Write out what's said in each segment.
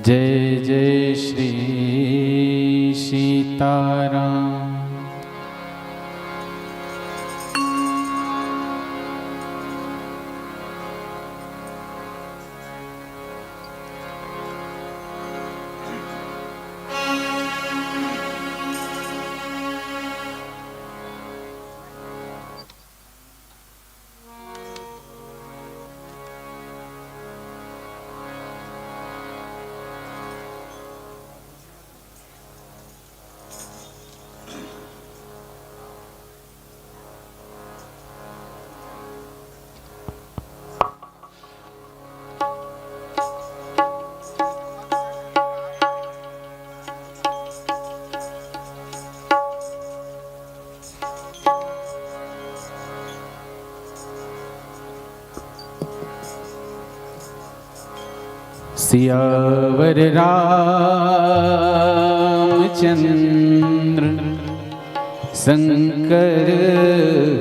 जय जय श्री सीताराम। सियावर रामचंद्र शंकर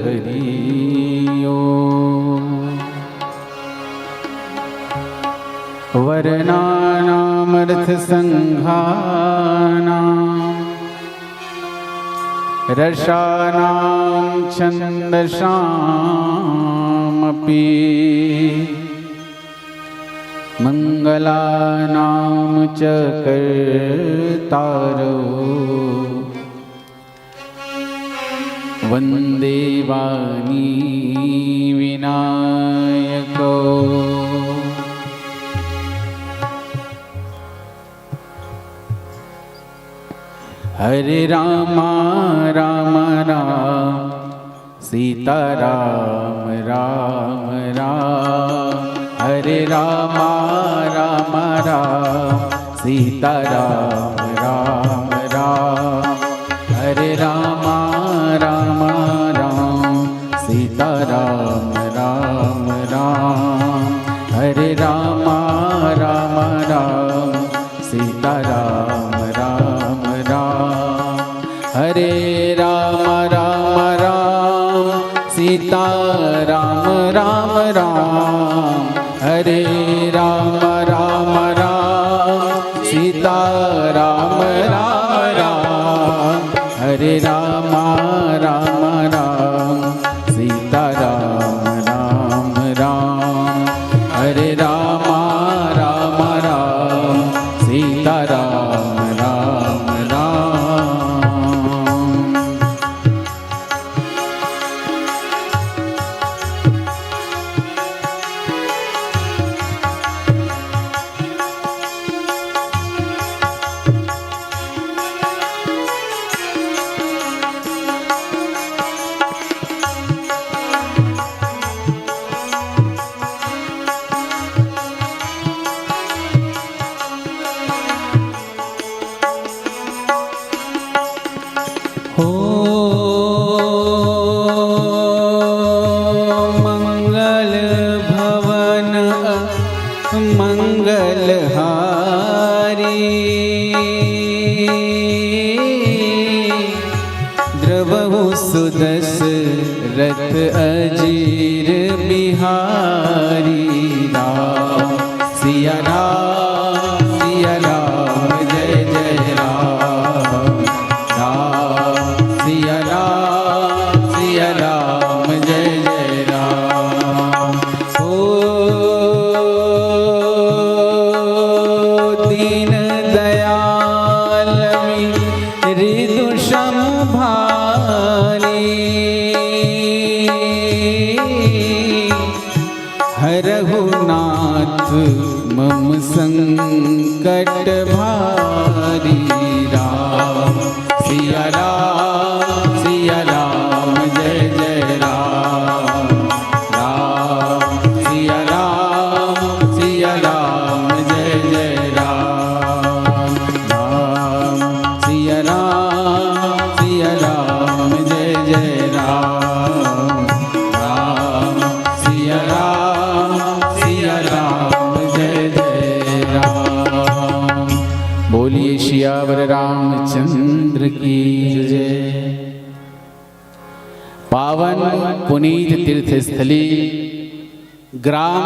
हरिओ। वर्णानामर्थ संघानां रसानां छन्दसामपि मंगलानां च कर्तारो वन्दे वाणी विनायको। हरे राम राम राम सीता राम राम राम। हरे राम राम राम सीता राम राम राम। हरे राम राम राम सीता राम राम राम। हरे राम राम राम सीता राम राम राम। हरे राम राम राम सीता राम राम राम। हरे राम राम राम सीता राम राम राम। हरे राम राम राम सीता राम राम राम। हरे राम राम राम सीता राम राम राम। हो मंगल भवन मंगलहारी। द्रवहु सुदशरथ अजीर बिहारी। राम सिया राम जय जय राम। सिया राम जय जय राम। ओ दीन दयाल मृदु संभारी। हरहु नाथ मम संकट भारी। राम सिया राम जय जय राम। सिया राम जय जय राम। सिया राम जय जय राम। सिया राम जय जय राम। बोलिए सियावर रामचंद्र की जय। पावन पुनीत तीर्थ स्थली ग्राम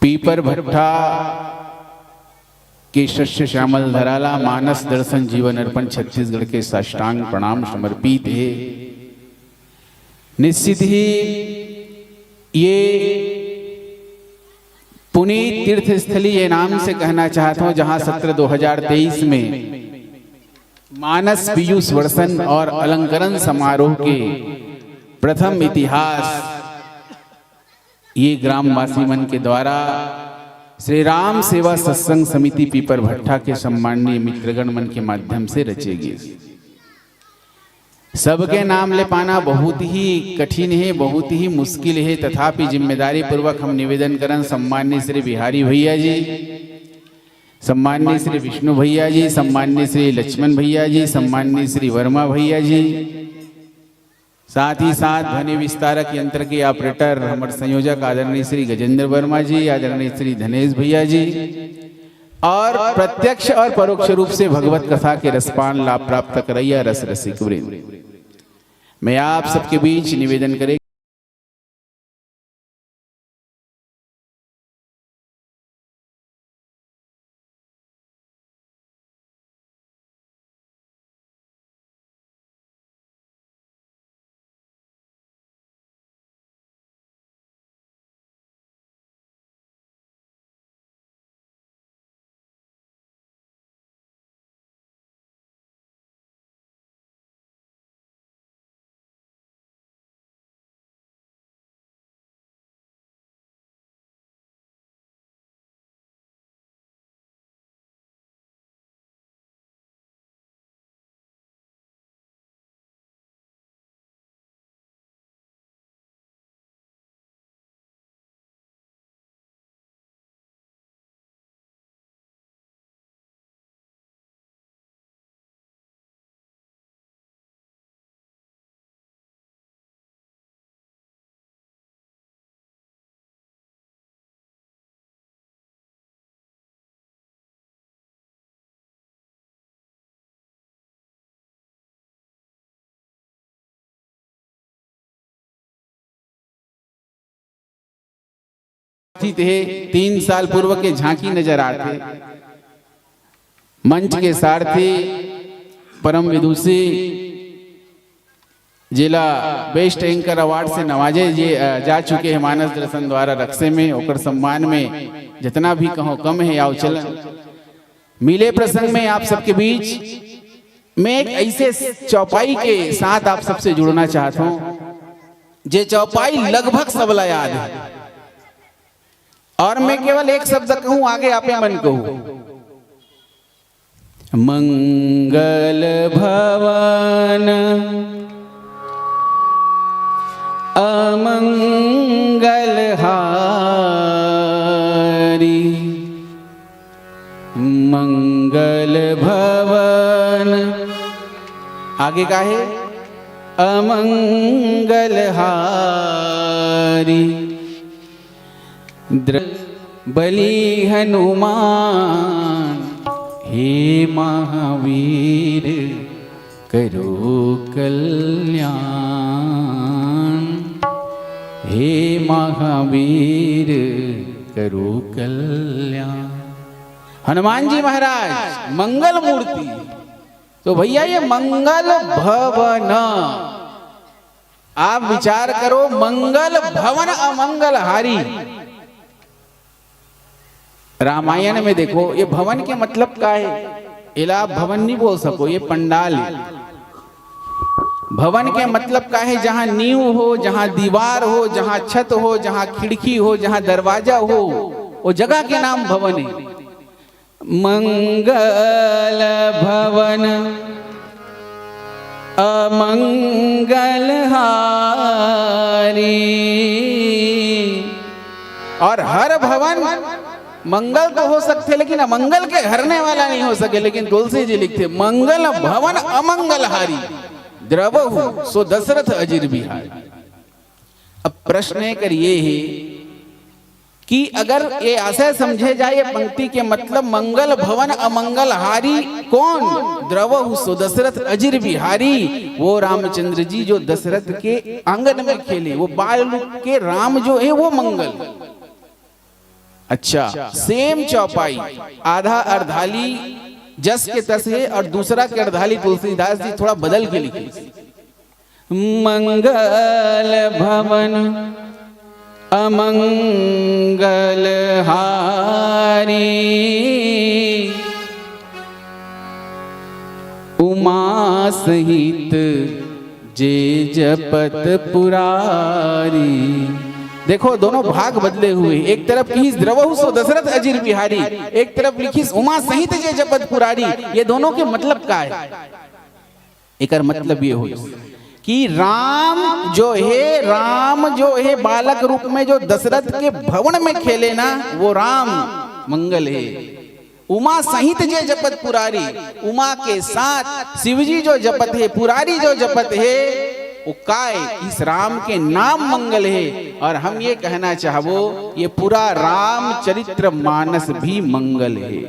पीपर भट्टा केशस्य श्यामल धराला मानस दर्शन जीवन अर्पण छत्तीसगढ़ के साष्टांग प्रणाम समर्पित है। निश्चित ही ये पुनीत तीर्थ स्थली ये नाम से कहना चाहता हूं जहां सत्र 2023 में मानस पीयूष वर्षन और अलंकरण समारोह के प्रथम इतिहास ये ग्रामवासी मन के द्वारा श्री राम सेवा सत्संग समिति पीपर भट्टा के सम्माननीय मित्रगण मन के माध्यम से रचे गए। सबके नाम ले पाना बहुत ही कठिन है, बहुत ही मुश्किल है, तथापि जिम्मेदारी पूर्वक हम निवेदन करन सम्माननीय श्री बिहारी भैया जी, सम्माननीय श्री विष्णु भैया जी, सम्माननीय श्री लक्ष्मण भैया जी, सम्माननीय श्री वर्मा भैया जी, साथ ही साथ ध्वनि विस्तारक यंत्र के ऑपरेटर हमारे संयोजक आदरणीय श्री गजेंद्र वर्मा जी, आदरणीय श्री धनेश भैया जी, और प्रत्यक्ष और परोक्ष रूप से भगवत कथा के रसपान लाभ प्राप्त करैया रस रसिक वृंद, मैं आप सबके बीच निवेदन करें थे 3 साल पूर्व के झांकी नजर आते मंच के सारथी परम विदुषी जिला बेस्ट एंकर अवार्ड से नवाजे जा चुके हैं मानस दर्शन द्वारा रक्से में, ओकर सम्मान में जितना भी कहो कम है आओ चलन मिले प्रसंग में आप सबके बीच मैं एक ऐसे चौपाई के साथ आप सबसे जुड़ना चाहता हूं जे चौपाई लगभग सबला याद है, और मैं केवल एक शब्द कहूं आगे आपे मन कहूं, मंगल भवन अमंगल हारी, मंगल भवन आगे का है अमंगल हारी, बलि हनुमान हे महावीर करो कल्याण, हे महावीर करो कल्याण। हनुमान जी महाराज मंगल मूर्ति, तो भैया ये मंगल भवन आप विचार करो, मंगल भवन अमंगल हारी। रामायण में देखो ये भवन के मतलब क्या है, इला भवन नहीं बोल सको, ये पंडाल है। भवन के मतलब क्या है, जहां नींव हो, जहां दीवार हो, जहां छत हो, जहां खिड़की हो, जहां दरवाजा हो, वो जगह के नाम भवन है। मंगल भवन अमंगल हारी, और हर भवन मंगल तो हो सकते लेकिन अमंगल के हरने वाला नहीं हो सके, लेकिन तुलसी जी लिखते मंगल भवन अमंगल हारी द्रवहु सो दशरथ अजिर बिहारी। अब प्रश्न कर ये है कि अगर ये आशय समझे जाए ये पंक्ति के मतलब मंगल भवन अमंगल हारी कौन, द्रवहु सो दशरथ अजिर बिहारी, वो रामचंद्र जी जो दशरथ के आंगन में खेले, वो बाल के राम जो है वो मंगल। अच्छा, सेम चौपाई, आधा अर्धाली जस के तस है और दूसरा के अर्धाली तुलसीदास जी थोड़ा बदल के लिखे। मंगल भवन अमंगल हारी, उमा सहित जे जपत पुरारी। देखो दोनों भाग बदले हुए, एक तरफ लिखी द्रवहु सो दशरथ अजीर बिहारी, एक तरफ लिखी उमा सहित जे जपत पुरारी। ये दोनों के मतलब क्या है? एक मतलब ये हुई कि राम जो है बालक रूप में जो दशरथ के भवन में खेले ना, वो राम मंगल है। उमा सहित जे जपत पुरारी, उमा के साथ शिवजी जो जपत है, पुरारी जो जपत है, वो काय इस राम के नाम मंगल है। और हम ये कहना चाहबो, ये पूरा रामचरित्र मानस भी मंगल है।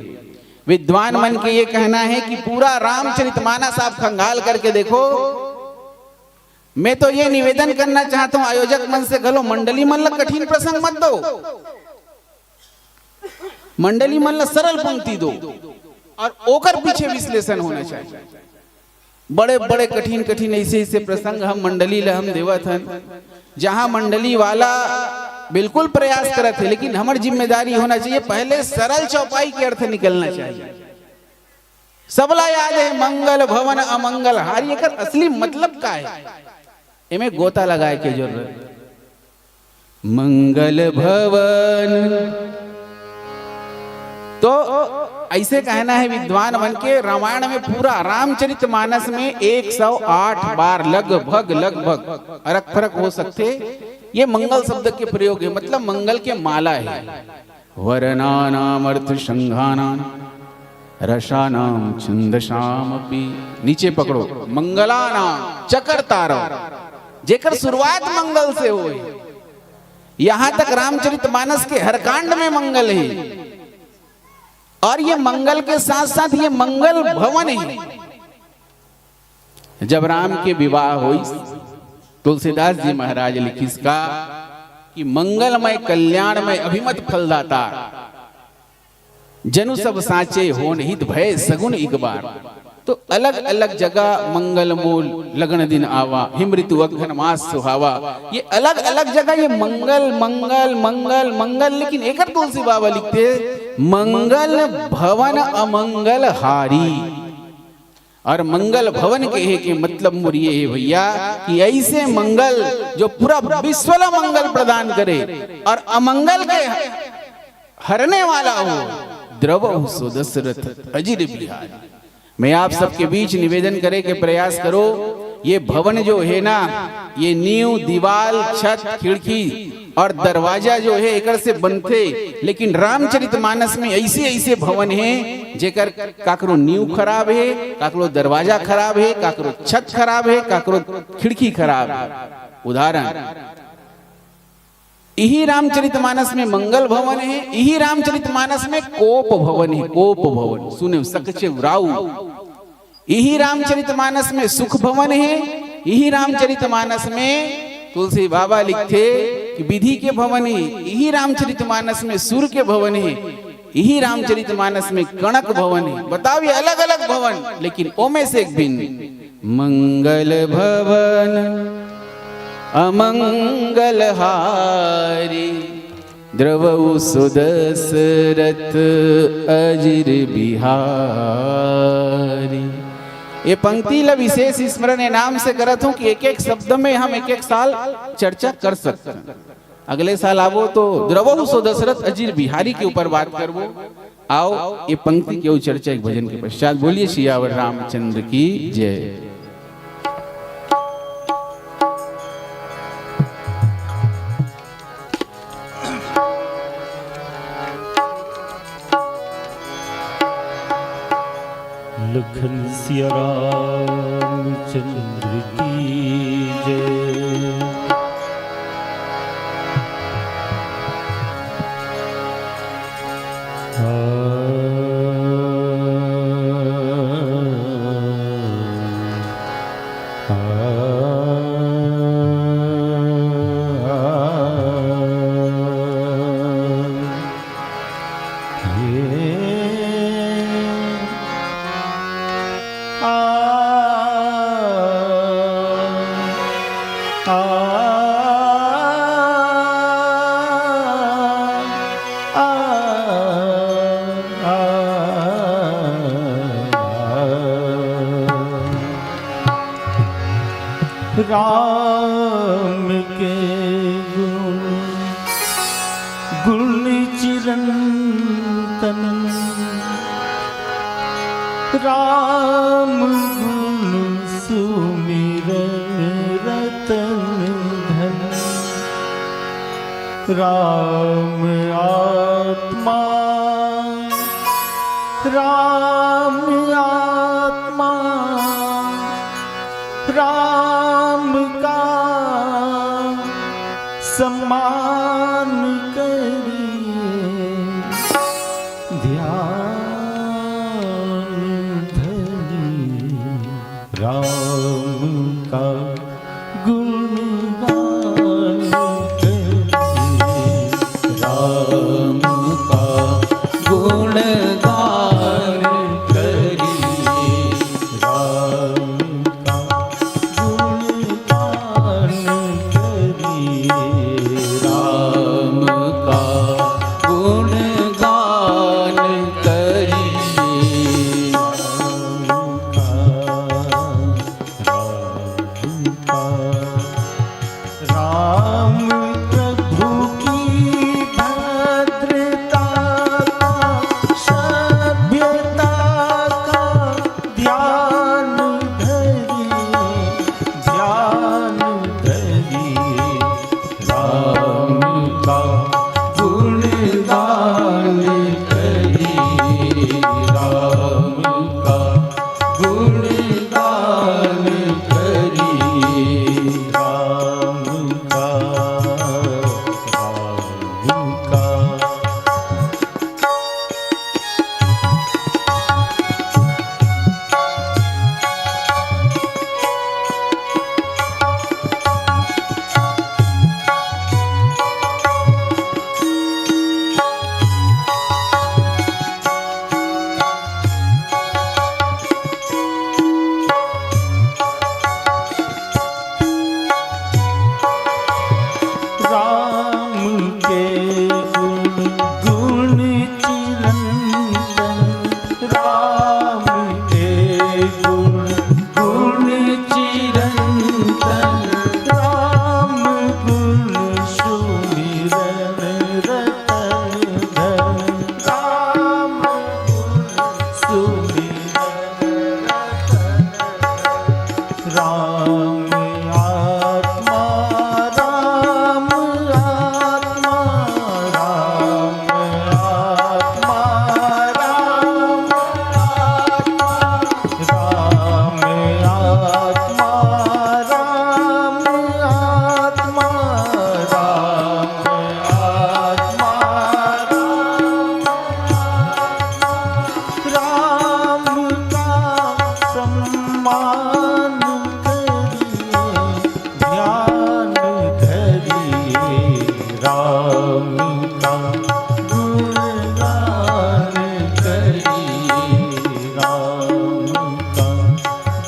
विद्वान मन के ये कहना है कि पूरा रामचरित मानस आप खंगाल करके देखो। मैं तो ये निवेदन करना चाहता हूं आयोजक मन से, गलो मंडली मन ला कठिन प्रसंग मत दो, मंडली मन ला सरल पंक्ति दो और ओकर पीछे विश्लेषण होना चाहिए। बड़े बड़े कठिन कठिन ऐसे प्रसंग हम मंडली ला हम देवत हन, जहां मंडली वाला बिल्कुल प्रयास करत है, लेकिन हमारी जिम्मेदारी होना चाहिए पहले सरल चौपाई के अर्थ निकलना चाहिए। सबला याद है मंगल भवन अमंगल हारी, एकर असली मतलब का है, एमे गोता लगाए के जरूरत। मंगल भवन तो ऐसे कहना है विद्वान मन के, रामायण में पूरा रामचरित मानस में 108 बार लगभग अरक फरक हो सकते ये मंगल शब्द के प्रयोग है, मतलब मंगल के माला है। वरनानाम अर्थ संघानाम रसानाम छंदसाम अपि, नीचे पकड़ो, मंगलानाम चकर तारा, जेकर शुरुआत मंगल से हो। यहां तक रामचरित मानस के हर कांड में मंगल है, और ये मंगल के साथ साथ ये मंगल भवन है। जब राम के विवाह हुई, तुलसीदास जी महाराज लिखिस का कि मंगलमय कल्याणमय अभिमत फलदाता, जनु सब साचे होन हित भय सगुन एक बार। तो अलग अलग जगह मंगल मूल लगन दिन आवा, हिम ऋतु अघन मास सुहावा, ये अलग अलग जगह ये मंगल मंगल मंगल मंगल। लेकिन एक तुलसी बाबा लिखते मंगल भवन अमंगल हारी, और मंगल भवन के है कि मतलब मुरिये है भैया कि ऐसे मंगल जो पूरा विश्वला मंगल प्रदान करे और अमंगल के हरने वाला हो। द्रवहु सो दशरथ अजीर बिहारी। मैं आप सबके बीच निवेदन करे के प्रयास करो, ये भवन जो है ना, ये नींव दीवाल छत खिड़की और दरवाजा जो है एकर से बनते, लेकिन रामचरित मानस में ऐसे ऐसे भवन है जेकर काकरो नींव खराब है, काकरो दरवाजा खराब है, काकरो छत खराब है, काकरो खिड़की खराब है। उदाहरण, यही रामचरित मानस में मंगल भवन है, यही रामचरित मानस में कोप भवन है, कोप भवन सुने सकचे राउ। यही रामचरित मानस में सुख भवन है, यही रामचरित मानस में तुलसी बाबा लिखते कि विधि के भवन है, यही रामचरित मानस में सूर्य के भवन है, यही रामचरित मानस में कणक भवन है। बताओ ये अलग अलग भवन, लेकिन ओमे से एक भिन्न। मंगल भवन अमंगल हारी, द्रवहु सो दशरथ अजीर बिहारी। ये पंक्ति ला विशेष स्मरण नाम से करत हूं कि एक एक शब्द में हम एक एक साल चर्चा कर सकते हैं। अगले साल आवो तो द्रवहु सो दशरथ अजीर बिहारी के ऊपर बात करबो। आओ ये पंक्ति की चर्चा एक भजन के पश्चात। बोलिए सियावर रामचंद्र की जय। लखन सिया रामचंद्र की जय। राम के गुण चिरंतन, राम गुण सुमिरन रतन धन, राम आत्मा राम आत्मा, राम का सम्मान करिए, ध्यान धरिए, राम का गुणगान करिए, राम का गुणगान करिए, राम का गुणगान करिए, राम का गुणगान करिए, राम प्रभु की भद्रता का, सभ्यता का ध्यान धरिए, ध्यान धरिए, राम का गुणगान करिए, राम का गुणगान करिए, राम का राम के गुण चिरंतन, राम के गुण चिरंतन, राम गुण सुमिरन रतन धन, राम गुण सुमिरन रतन, राम आत्मा राम आत्मा, राम आत्मा राम आत्मा, राम आत्मा राम आत्मा, राम आत्मा राम का सम्मान करिए, ध्यान धरिए, राम का गुणगान करिए, राम का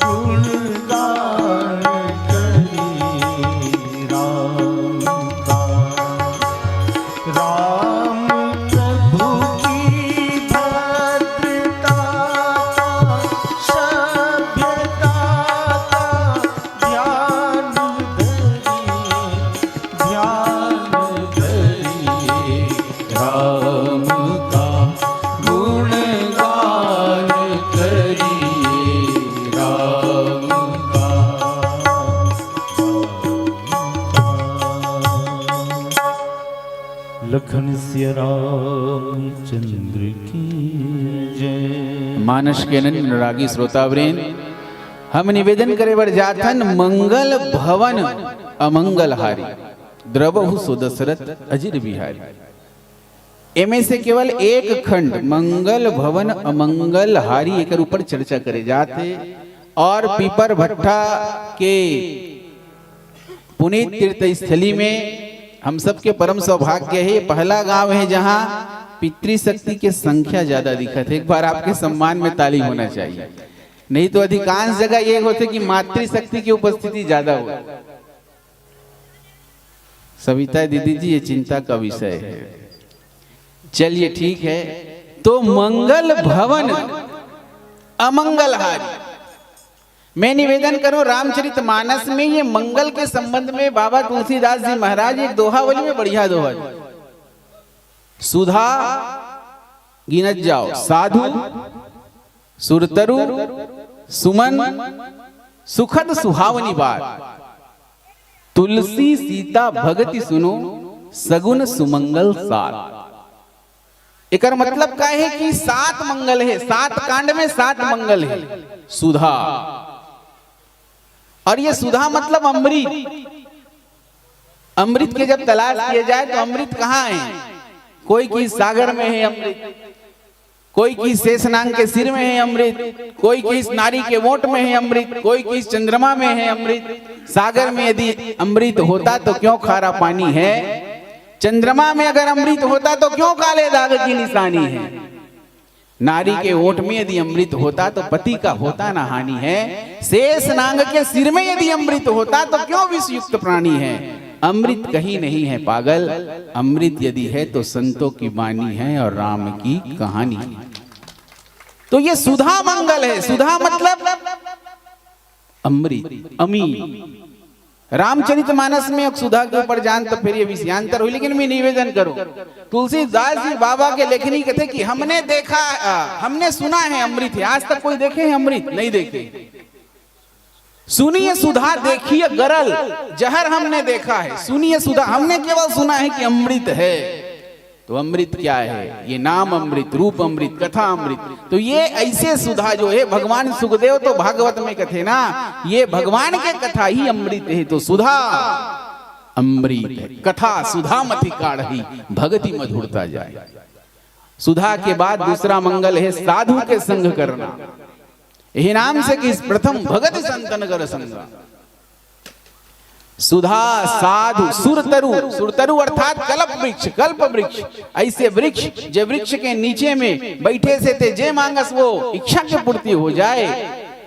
गुणगान करिए, राम का, राम प्रभु की भद्रता का, सभ्यता का ध्यान धरिए, ध्यान धरिए, राम का गुणगान करिए, राम का लखन सिया रामचंद्र की जय। मानस के अनन्य अनुरागी श्रोतावृंद, हम निवेदन करे बर जाथन मंगल भवन अमंगल हारी, द्रवहु सो दशरथ अजिर बिहारी। एमे से केवल एक खंड मंगल भवन अमंगल हारी एक ऊपर चर्चा करे जाते, और पीपर भट्टा के पुनीत तीर्थ स्थली में हम सबके परम सौभाग्य है। पहला गांव है जहां पितृशक्ति की संख्या ज्यादा दिखत है। एक बार आपके सम्मान में ताली होना चाहिए, नहीं तो अधिकांश जगह ये होते कि मातृशक्ति की उपस्थिति ज्यादा हो। सविता दीदी जी, ये चिंता का विषय है। चलिए ठीक है, तो मंगल भवन अमंगल हारी, मैं निवेदन करूं रामचरितमानस में ये मंगल के संबंध में बाबा तुलसीदास जी महाराज एक दोहावली में बढ़िया दोहा है। सुधा गिनत जाओ, साधु, सुरतरु, सुमन, सुखद सुहावनी बात, तुलसी सीता भगति सुनो, सगुन सुमंगल साथ। एकर मतलब का है कि 7 मंगल है, 7 कांड में 7 मंगल है। सुधा, और ये सुधा मतलब अमृत। अमृत के जब तलाश किया जाए तो अमृत कहाँ है? कोई की सागर में है अमृत, कोई की शेषनाग के सिर में है अमृत, कोई की नारी के वोट में है अमृत, कोई की चंद्रमा में है अमृत। सागर में यदि अमृत होता तो क्यों खारा पानी है? चंद्रमा में अगर अमृत होता तो क्यों काले दाग की निशानी है? नारी के ओठ में यदि अमृत होता तो पति का होता ना हानि है। शेषनाग के सिर में यदि अमृत होता तो क्यों विषयुक्त प्राणी है? अमृत कहीं नहीं है पागल, अमृत यदि है तो संतों की वाणी है और राम की कहानी है। तो ये सुधा मंगल है। सुधा मतलब अमृत, अमी। रामचरितमानस में सुधा के ऊपर जान तो फिर ये विषयांतर हुई, लेकिन मैं निवेदन करूं तुलसीदास जी बाबा के लेखनी कहते कि हमने देखा, हमने सुना है अमृत है। आज तक कोई देखे हैं अमृत? नहीं देखे। सुनिए सुधा, देखिए गरल, जहर हमने देखा है। सुनिए सुधा, हमने केवल सुना है कि अमृत है। तो अमृत क्या है? ये नाम अमृत, रूप अमृत, कथा अमृत। तो ये ऐसे सुधा जो है, भगवान सुखदेव तो भागवत में कथे ना, ये भगवान के कथा ही अमृत है। तो सुधा अमृत है, कथा सुधा मति काढ़ी, भगति मधुरता जाए। सुधा के बाद दूसरा मंगल है साधु के संग करना। यही नाम से कि प्रथम भगत संतन कर संगा। सुधा, साधु, सुरतरु, सुरतरु अर्थात कल्प वृक्ष, कल्प वृक्ष। ऐसे वृक्ष जो वृक्ष के नीचे में बैठे से थे, जे मांगस वो इच्छा की पूर्ति हो जाए।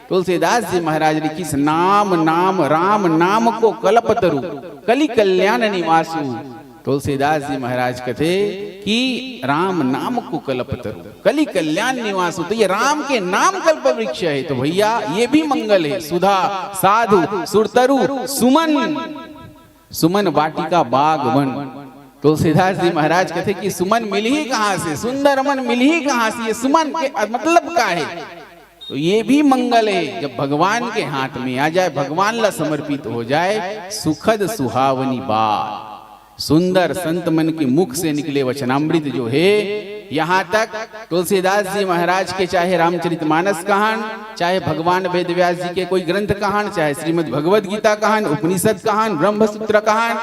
तुलसीदास जी महाराज ने किस नाम नाम राम नाम को कल्पतरु, कली कल्याण निवासु। तुलसीदास जी महाराज कहते कि राम नाम को कल्पतरु, कली कल्याण निवासु। तो ये राम के नाम कल्प वृक्ष है। तो भैया ये भी मंगल है। सुधा, साधु, सुरतरु, सुमन, सुमन वाटिका बाग वन। तुलसीदास जी महाराज कहते कि सुमन मिल ही कहां से, सुंदर मन मिल ही कहां से? ये सुमन के मतलब क्या है? तो ये भी मंगल है। जब भगवान के हाथ में आ जाए, भगवान ला समर्पित हो जाए, सुखद सुहावनी बात, सुंदर संत मन के मुख से निकले वचनामृत जो है। यहाँ तक तुलसीदास जी महाराज के चाहे रामचरितमानस कहान, चाहे भगवान वेदव्यास जी के कोई ग्रंथ कहान, चाहे श्रीमद् भगवद गीता कहान, उपनिषद कहान, ब्रह्मसूत्र कहान,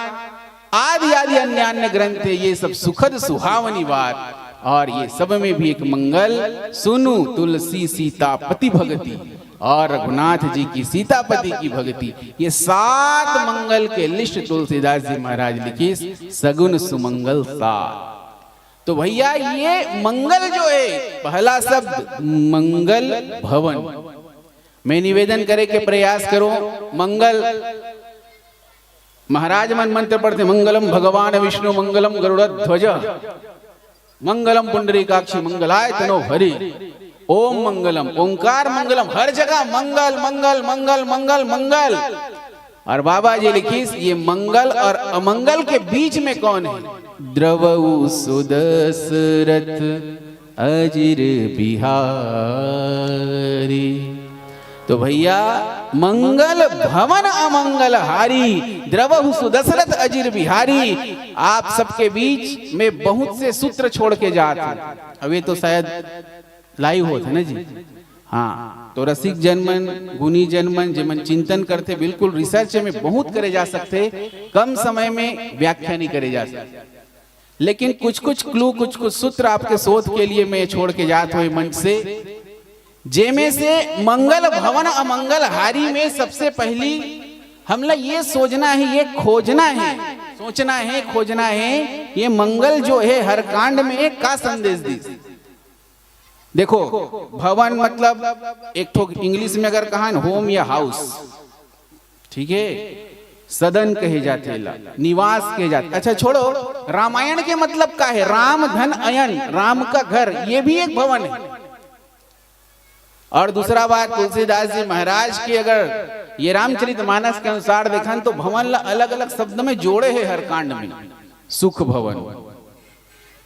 आदि आदि अन्य ग्रंथ है, ये सब सुखद सुहावनी बात। और ये सब में भी एक मंगल, सुनु तुलसी सीतापति भगति और रघुनाथ जी की सीतापति की भक्ति। ये 7 मंगल के लिस्ट तुलसीदास जी महाराज लिखी, सगुन सुमंगल साथ। तो भैया ये मंगल जो है, पहला शब्द मंगल भवन। मैं निवेदन करे के प्रयास करो, मंगल महाराज मन मंत्र पढ़ते, मंगलम भगवान विष्णु, मंगलम गरुड़ध्वज, मंगलम पुंडरीकाक्षी, मंगलाय तनो हरि, ओम मंगलम, ओंकार मंगलम। हर जगह मंगल मंगल मंगल मंगल मंगल। और बाबा जी लिखीस ये मंगल और अमंगल के बीच में कौन है? द्रवऊ सुदशरथ अजिर बिहारी। तो भैया मंगल भवन अमंगल हारी, द्रवहु सुदशरथ अजिर बिहारी। आप सबके बीच में बहुत से सूत्र छोड़ के जाते, अब ये तो शायद लाइव होते ना जी। हाँ, तो रसिक जनमन, गुनी जनमन जिमन चिंतन करते, बिल्कुल रिसर्च में बहुत करे जा सकते, कम समय में व्याख्या नहीं करे जा सकते। लेकिन कुछ कुछ क्लू, कुछ कुछ सूत्र आपके शोध के लिए मैं छोड़ के जात हुए मंच से, जेमे से मंगल भवन अमंगल हारी में सबसे पहली हमला ये सोचना है, ये खोजना है, सोचना है, खोजना है, ये मंगल जो है हर कांड में एक का संदेश दी। देखो भवन मतलब एक ठो इंग्लिश में अगर कहा होम या हाउस, ठीक है, सदन कहे जाते, निवास कहे जाते। अच्छा छोड़ो, रामायण के मतलब क्या है? राम धन अयन, राम का घर, ये भी एक भवन है। और दूसरा बात, तुलसीदास जी महाराज की अगर ये रामचरितमानस के अनुसार देखन तो भवन ला अलग अलग शब्द में जोड़े है हर कांड में। सुख भवन,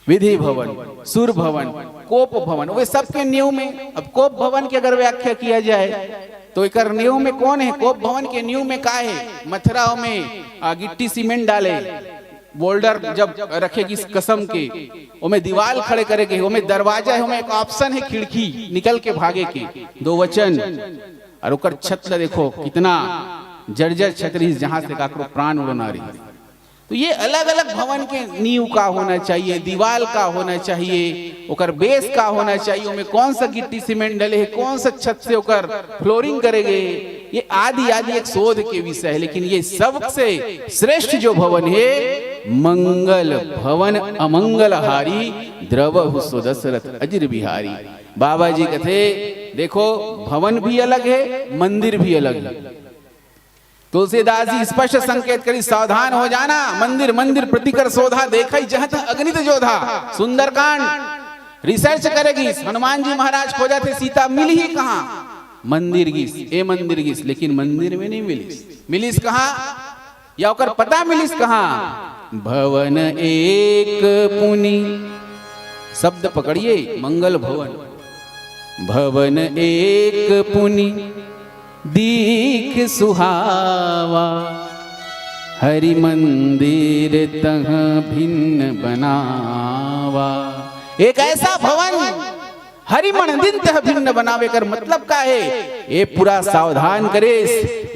विधि भवन, सुर भवन, कोप भवन, वे सबके न्यू में। अब कोप भवन की अगर व्याख्या किया जाए तो एक न्यू में कौन है? कोप भवन के न्यू में का है? मथुरा में गिट्टी सीमेंट डाले, बोल्डर जब रखेगी कसम के, ओमे दीवार खड़े करेगे, ओमे दरवाजा है, ओमे एक ऑप्शन है खिड़की निकल के भागे के, दो वचन। और ओकर छत देखो कितना जर्जर छतरी जहां से काकरो प्राण उड़ना रही। तो ये अलग अलग भवन के नींव का होना चाहिए, दीवार का होना चाहिए, ओकर बेस का होना चाहिए, ओमे कौन सा गिट्टी सीमेंट डले है, कौन सा छत से ओकर फ्लोरिंग करेंगे, ये आदि आदि एक शोध के विषय है। लेकिन ये सबसे श्रेष्ठ जो भवन है, मंगल भवन अमंगल हारी, द्रवहु सो दशरथ अजिर बिहारी। बाबा जी कहते देखो भवन भी अलग है, मंदिर भी अलग है। तुलसीदास जी स्पष्ट संकेत करी, सावधान हो जाना, मंदिर मंदिर प्रतिकर शोधा, देखा जहाँ तक अग्नित जोधा। सुंदरकांड रिसर्च करेगी, हनुमान जी महाराज खोजा थे सीता मिली ही कहाँ? मंदिर गिस, ए मंदिर गिस, लेकिन मंदिर में नहीं मिलिस। मिलिस कहाँ या ओकर पता मिलिस कहाँ? भवन एक पुनि, शब्द पकड़िए, मंगल भवन, भवन एक पुनि दीख सुहावा, हरि मंदिर तह भिन्न बनावा। एक ऐसा भवन हरि मंदिर तह भिन्न बनावे कर मतलब का है? ये पूरा सावधान करे,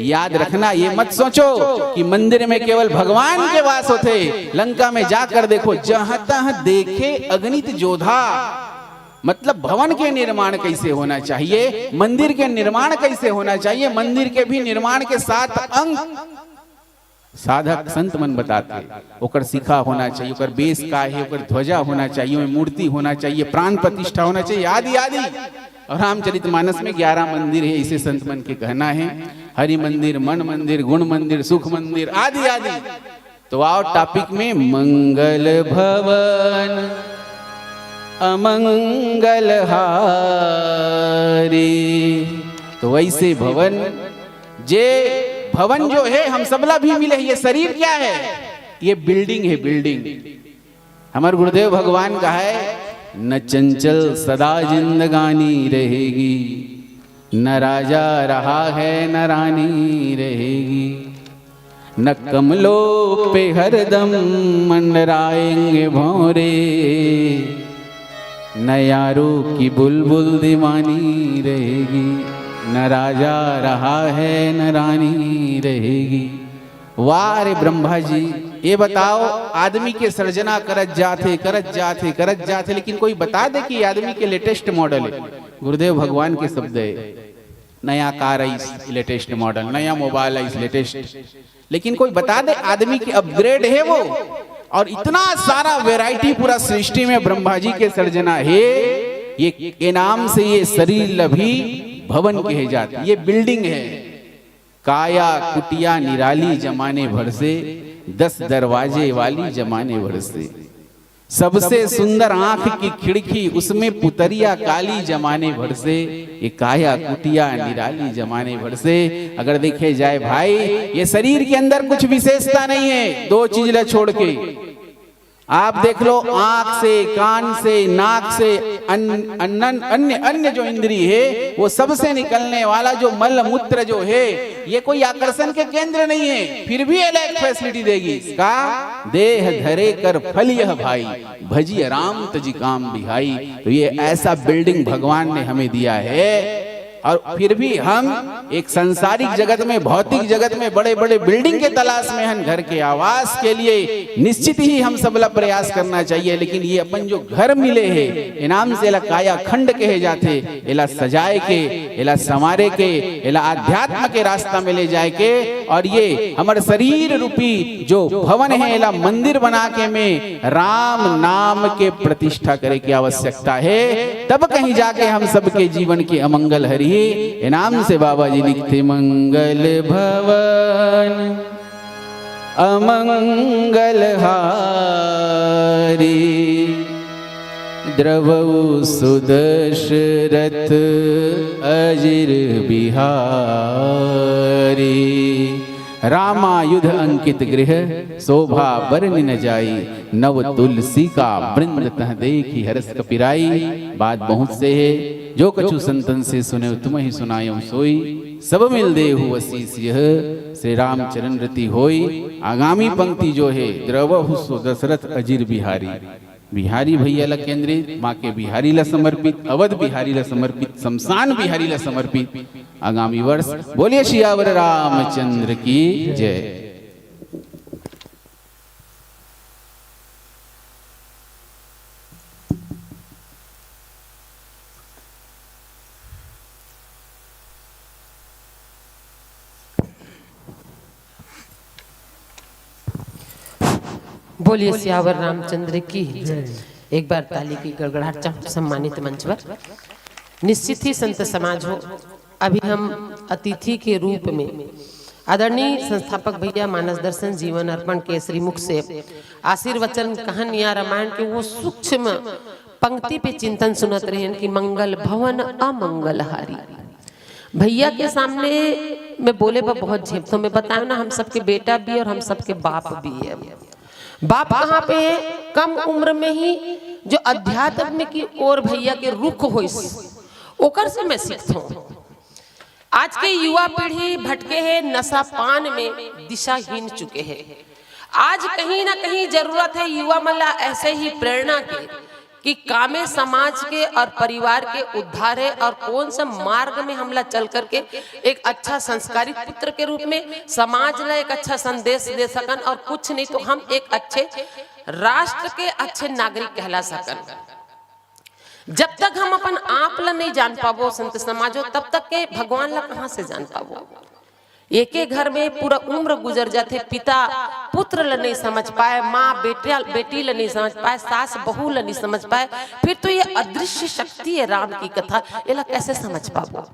याद रखना, ये मत सोचो कि मंदिर में केवल भगवान के वास होते। लंका में जाकर देखो, जहां तहां देखे अग्नित जोधा। मतलब भवन के निर्माण कैसे होना चाहिए, मंदिर के निर्माण कैसे होना चाहिए, मंदिर के भी निर्माण के 7 अंग साधक संत मन बताते। ओकर शिखा होना चाहिए, ओकर बेस का है, ओकर ध्वजा होना चाहिए, मूर्ति होना चाहिए, प्राण प्रतिष्ठा होना चाहिए, आदि आदि। और रामचरितमानस में 11 मंदिर है, इसे संत मन के कहना है। हरि मंदिर, मन मंदिर, गुण मंदिर, सुख मंदिर, आदि आदि। तो आओ टॉपिक में, मंगल भवन अमंगल हारी। तो वैसे भवन, जे भवन जो है हम सबला भी मिले। ये शरीर क्या है? ये बिल्डिंग है, बिल्डिंग। हमारे गुरुदेव भगवान का है, न चंचल सदा जिंदगानी रहेगी, न राजा रहा है न रानी रहेगी, न कमलों पे हरदम मंडराएंगे भौरे, न यारों की बुलबुल दीवानी रहेगी, न राजा रहा है न रानी रहेगी। वाह रे ब्रह्मा जी, ये बताओ, आदमी के सर्जना करत जाते, लेकिन कोई बता दे कि आदमी के लेटेस्ट मॉडल है। गुरुदेव भगवान के शब्द है, नया कार आई लेटेस्ट मॉडल, नया मोबाइल आई लेटेस्ट, लेकिन कोई बता दे आदमी की अपग्रेड है वो। और इतना सारा वैरायटी पूरा सृष्टि में ब्रह्मा जी के सर्जना है। ये नाम से ये शरीर लभी भवन कहे जाते, ये बिल्डिंग है। काया कुटिया निराली जमाने भर से, 10 दरवाजे वाली जमाने भर से, सबसे सुंदर आंख की खिड़की उसमें पुतरिया काली जमाने भर से। ये काया कुटिया निराली जमाने भर से। अगर देखे जाए भाई, ये शरीर के अंदर कुछ विशेषता नहीं है, 2 चीज ला छोड़ के। आप देख लो, आंख से, कान से, नाक से, अन्य जो इंद्री है, वो सबसे निकलने वाला जो मल मूत्र जो है, ये कोई आकर्षण के केंद्र नहीं है, फिर भी अलग फैसिलिटी देगी। इसका देह धरे कर फल यह भाई, भजिए राम तजी काम बिहाई। तो ये ऐसा बिल्डिंग भगवान ने हमें दिया है। और फिर भी हम एक सांसारिक जगत में, भौतिक जगत में बड़े बड़े बिल्डिंग के तलाश में हैं, घर के आवास के लिए निश्चित ही हम सबला प्रयास करना चाहिए। लेकिन ये अपन जो घर मिले हैं, इनाम से एला काया खंड कहे जाते, एला सजाए के, एला संवारे के, एला आध्यात्म के रास्ता में ले जाए के। और ये हमारे शरीर रूपी जो भवन है, एला मंदिर बना के में राम नाम के प्रतिष्ठा करे की आवश्यकता है। तब कहीं जाके हम सबके जीवन की अमंगल हरी। इनाम से बाबा जी लिखते, मंगल भवन अमंगल हारी, द्रवौ सुदशरथ अजिर बिहारी। रामायुध अंकित गृह शोभा बरनि न जाई, नव तुलसी का वृंद तह देखी हरस कपिराई। बात बहुत से है, जो कछु संतन से सुने तुम ही सुनायो सोई। सब मिल देहु असीस यह, श्री राम चरण रति होई। आगामी पंक्ति जो है, द्रवहु सो दशरथ अजिर बिहारी। बिहारी भैया ला केंद्रित, माँ के बिहारी ला समर्पित, अवध बिहारी ला समर्पित, शमशान बिहारी ला समर्पित आगामी वर्ष। बोलिए सियावर रामचंद्र की जय। बोलिए सियावर रामचंद्र की जय। एक बार ताली की गड़गड़ाहट चाहूं सम्मानित मंच पर। निश्चित ही संत समाज हो, अभी हम अतिथि के रूप में आदरणीय संस्थापक भैया मानस दर्शन जीवन अर्पण के श्री मुख से आशीर्वचन कहन या रामायण के वो सूक्ष्म पंक्ति पे चिंतन सुनत रहे कि मंगल भवन अमंगलहारी। भैया के सामने मैं बोले पर बहुत झेप, तो मैं बताया ना, हम सबके बेटा भी और हम सबके बाप भी है। बाप कहाँ पे है? कम उम्र में ही जो अध्यात्म की ओर भैया के रुख हो, ओकर से मैं सीखता हूँ। आज के युवा पीढ़ी भटके हैं, नशा पान में दिशाहीन चुके हैं। आज कहीं ना कहीं जरूरत है युवा मल्ला ऐसे ही प्रेरणा की कि कामे समाज के और परिवार के उद्धार है, और कौन सा मार्ग में हमला चल करके एक अच्छा संस्कारित पुत्र के रूप में समाज ला एक अच्छा संदेश दे सकन, और कुछ नहीं तो हम एक अच्छे राष्ट्र के अच्छे नागरिक कहला सकन। जब तक हम अपन आप ला नहीं जान पाबो संत समाजो, तब तक के भगवान ला कहाँ से जान पाबो। एक एक घर में पूरा उम्र गुजर जाते, पिता पुत्र ला नहीं समझ पाए, माँ बेटी ला नहीं समझ पाए, सास बहू ला नहीं समझ पाए, फिर तो ये अदृश्य शक्ति है राम की कथा, ये ला कैसे समझ पाबो।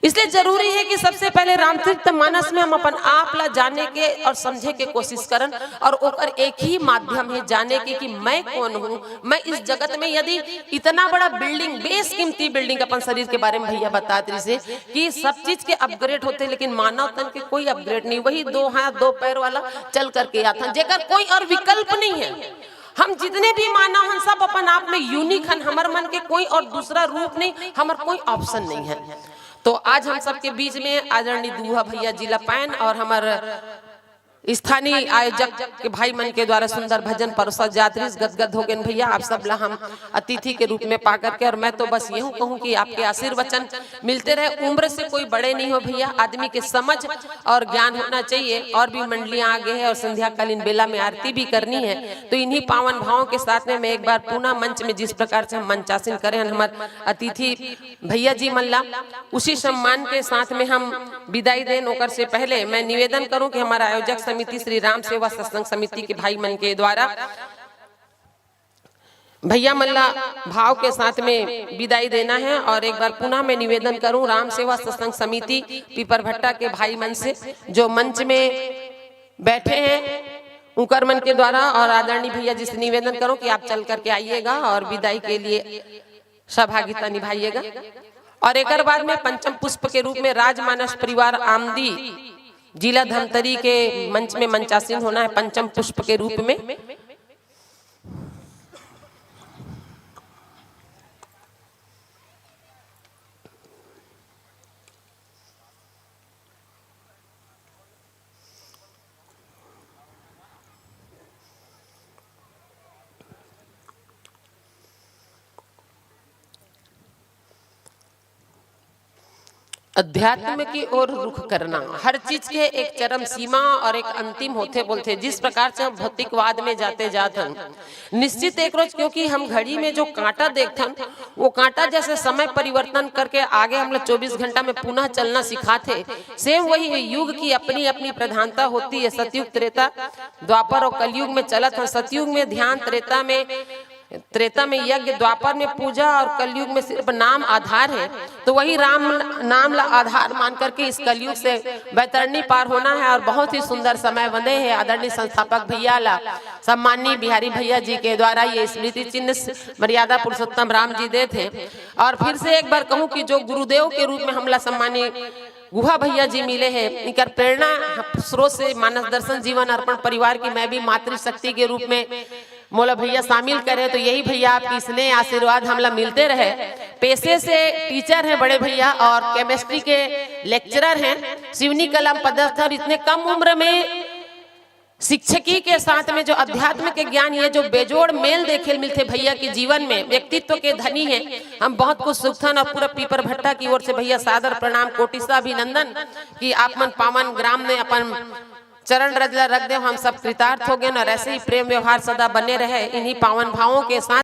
इसलिए जरूरी है कि सबसे पहले रामचरित मानस में हम अपन आप ला जाने के और समझे के कोशिश करन, और ओकर एक ही माध्यम है जाने के कि मैं कौन हूँ। मैं इस जगत में यदि इतना बड़ा बिल्डिंग, बेशकीमती बिल्डिंग अपन शरीर के बारे में भैया बताते से कि सब चीज के अपग्रेड होते, लेकिन मानव तन के कोई अपग्रेड नहीं। वही 2 हाथ 2 पैर वाला चल करके आता, जेकर कोई और विकल्प नहीं है। हम जितने भी मानव हैं सब अपन आप में यूनिक हैं, हमार मन के कोई और दूसरा रूप नहीं, हमार कोई ऑप्शन नहीं है। तो आज हम सबके बीच में आदरणीय दूहा भैया जिला पैन और हमारे स्थानीय आयोजक के भाई मन के द्वारा सुंदर भजन परोसा जात्री गदगद हो गए भैया। आप सब ला हम अतिथि के रूप में पा करके, और मैं तो बस यूं कहूं कि आपके आशीर्वचन मिलते रहे। उम्र से कोई बड़े नहीं हो भैया, आदमी के समझ और ज्ञान होना चाहिए। और भी मंडलियां आगे है और संध्याकालीन बेला में आरती भी करनी है, तो इन्हीं पावन भावों के साथ में मैं एक बार पुनः मंच में जिस प्रकार से हम मंचासन करें हमारे अतिथि भैया जी मल्ला, उसी सम्मान के साथ में हम विदाई दें। ओकर से पहले मैं निवेदन करूं कि हमारा आयोजक समिति श्री राम सेवा सत्संग समिति के भाई मन के द्वारा भैया मल्ला भाव के साथ में विदाई देना है। और एक बार पुनः मैं निवेदन करूं राम सेवा सत्संग समिति पीपर भट्टा के भाई मन से, जो मंच में बैठे हैं उनकर मन के द्वारा, और आदरणीय भैया जी से निवेदन करूं कि आप चल करके आइएगा और विदाई के लिए सहभागिता निभाइएगा। और एक बाद में पंचम पुष्प के रूप में राजमानस परिवार आमदी जिला धमतरी के मंच में मंचासीन होना है पंचम पुष्प के रूप में। अध्यात्म की ओर रुख करना, हर चीज के एक चरम सीमा और एक अंतिम होते बोलते। जिस प्रकार से हम भौतिकवाद में जाते जातन, निश्चित एक रोज, क्योंकि हम घड़ी में जो कांटा देखतन, वो कांटा जैसे समय परिवर्तन करके आगे हम लोग 24 घंटा में पुनः चलना सिखाते, सेम वही युग की अपनी अपनी प्रधानता होती है। सतयुग, त्रेता, द्वापर और कलयुग में चलत है। सतयुग में ध्यान, त्रेता में त्रेता में यज्ञ, द्वापर में पूजा और कलयुग में सिर्फ नाम आधार है, तो वही राम नाम ला आधार मान करके इस कलयुग से बैतरणी पार होना है। और बहुत ही सुंदर समय बंधे हैं आदरणीय संस्थापक भैया ला सम्माननीय बिहारी भैया जी के द्वारा ये स्मृति चिन्ह मर्यादा पुरुषोत्तम राम जी दे थे। और फिर से एक बार कहूँ कि जो गुरुदेव के रूप में हमला सम्मानीय गुहा भैया जी मिले हैं, इनकर प्रेरणा स्रोत से मानस दर्शन जीवन अर्पण परिवार की मैं भी मातृशक्ति के रूप में मोला भैया शामिल करे, तो यही भैया आपकी स्नेह आशीर्वाद हमला मिलते रहे। पेशे से टीचर हैं बड़े भैया और केमिस्ट्री के लेक्चरर हैं, शिवनी कलम पदस्थ, और इतने कम उम्र में शिक्षकी के साथ में जो अध्यात्म के ज्ञान, ये जो बेजोड़ मेल देखे मिलते भैया के जीवन में, व्यक्तित्व के धनी हैं। हम बहुत कुछ सुखथन और पूरा पीपर भट्टा की ओर से भैया सादर प्रणाम कोटि सा अभिनंदन कि आप मन पावन ग्राम में अपन चरण रजला रख दे, हम सब कृतार्थ हो गए। और ऐसे ही प्रेम व्यवहार सदा बने रहे इन्हीं पावन भावों के साथ।